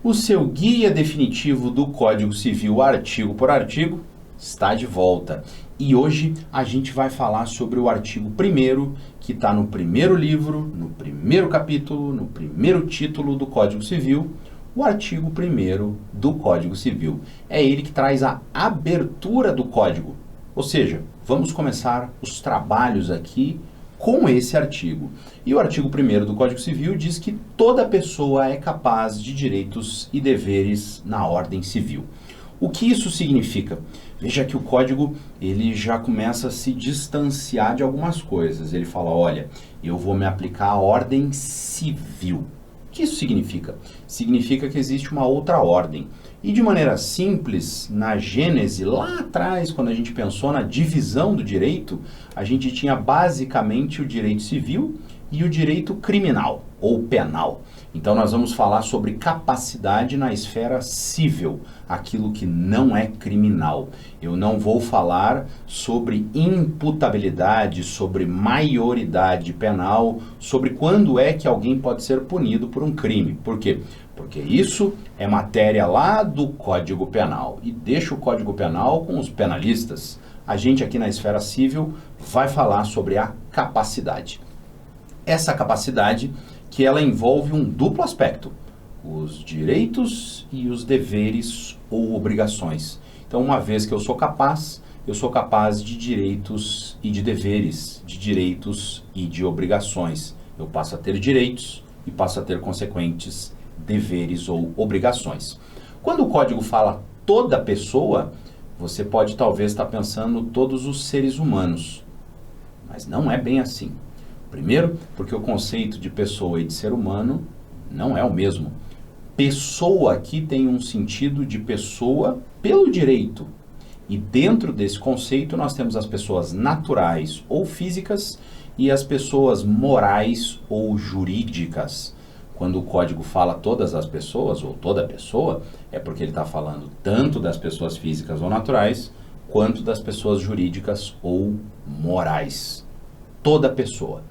O seu guia definitivo do Código Civil, artigo por artigo, está de volta. E hoje a gente vai falar sobre o artigo 1º, que está no primeiro livro, no primeiro capítulo, no primeiro título do Código Civil, o artigo 1º do Código Civil. É ele que traz a abertura do código. Ou seja, vamos começar os trabalhos aqui com esse artigo. E o artigo 1º do Código Civil diz que toda pessoa é capaz de direitos e deveres na ordem civil. O que isso significa? Veja que o código ele já começa a se distanciar de algumas coisas. Ele fala, olha, eu vou me aplicar à ordem civil. O que isso significa? Significa que existe uma outra ordem. E de maneira simples, na Gênese, lá atrás, quando a gente pensou na divisão do direito, a gente tinha basicamente o direito civil e o direito criminal ou penal. Então nós vamos falar sobre capacidade na esfera civil, aquilo que não é criminal. Eu não vou falar sobre imputabilidade, sobre maioridade penal, sobre quando é que alguém pode ser punido por um crime. Por quê? Porque isso é matéria lá do Código Penal e deixa o Código Penal com os penalistas. A gente aqui na esfera civil vai falar sobre a capacidade. Essa capacidade que ela envolve um duplo aspecto, os direitos e os deveres ou obrigações. Então, uma vez que eu sou capaz de direitos e de deveres, de direitos e de obrigações. Eu passo a ter direitos e passo a ter consequentes deveres ou obrigações. Quando o código fala toda pessoa, você pode talvez estar pensando todos os seres humanos, mas não é bem assim. Primeiro, porque o conceito de pessoa e de ser humano não é o mesmo. Pessoa aqui tem um sentido de pessoa pelo direito. E dentro desse conceito nós temos as pessoas naturais ou físicas e as pessoas morais ou jurídicas. Quando o código fala todas as pessoas ou toda pessoa, é porque ele está falando tanto das pessoas físicas ou naturais, quanto das pessoas jurídicas ou morais. Toda pessoa.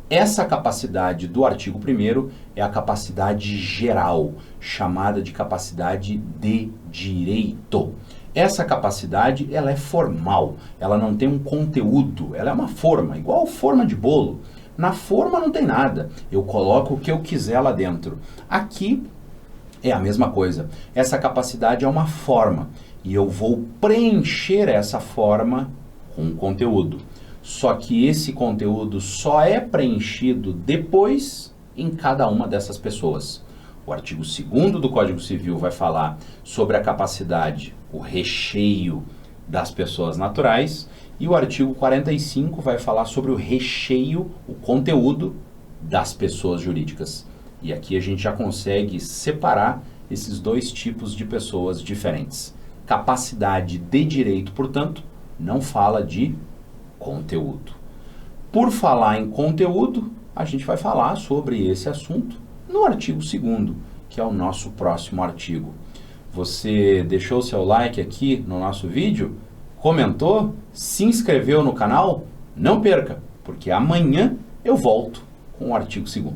Essa capacidade do artigo 1º é a capacidade geral, chamada de capacidade de direito. Essa capacidade, ela é formal, ela não tem um conteúdo, ela é uma forma, igual forma de bolo. Na forma não tem nada, eu coloco o que eu quiser lá dentro. Aqui é a mesma coisa, essa capacidade é uma forma e eu vou preencher essa forma com conteúdo. Só que esse conteúdo só é preenchido depois em cada uma dessas pessoas. O artigo 2º do Código Civil vai falar sobre a capacidade, o recheio das pessoas naturais, e o artigo 45 vai falar sobre o recheio, o conteúdo das pessoas jurídicas. E aqui a gente já consegue separar esses dois tipos de pessoas diferentes. Capacidade de direito, portanto, não fala de conteúdo. Por falar em conteúdo, a gente vai falar sobre esse assunto no artigo 2º, que é o nosso próximo artigo. Você deixou seu like aqui no nosso vídeo? Comentou? Se inscreveu no canal? Não perca, porque amanhã eu volto com o artigo 2º.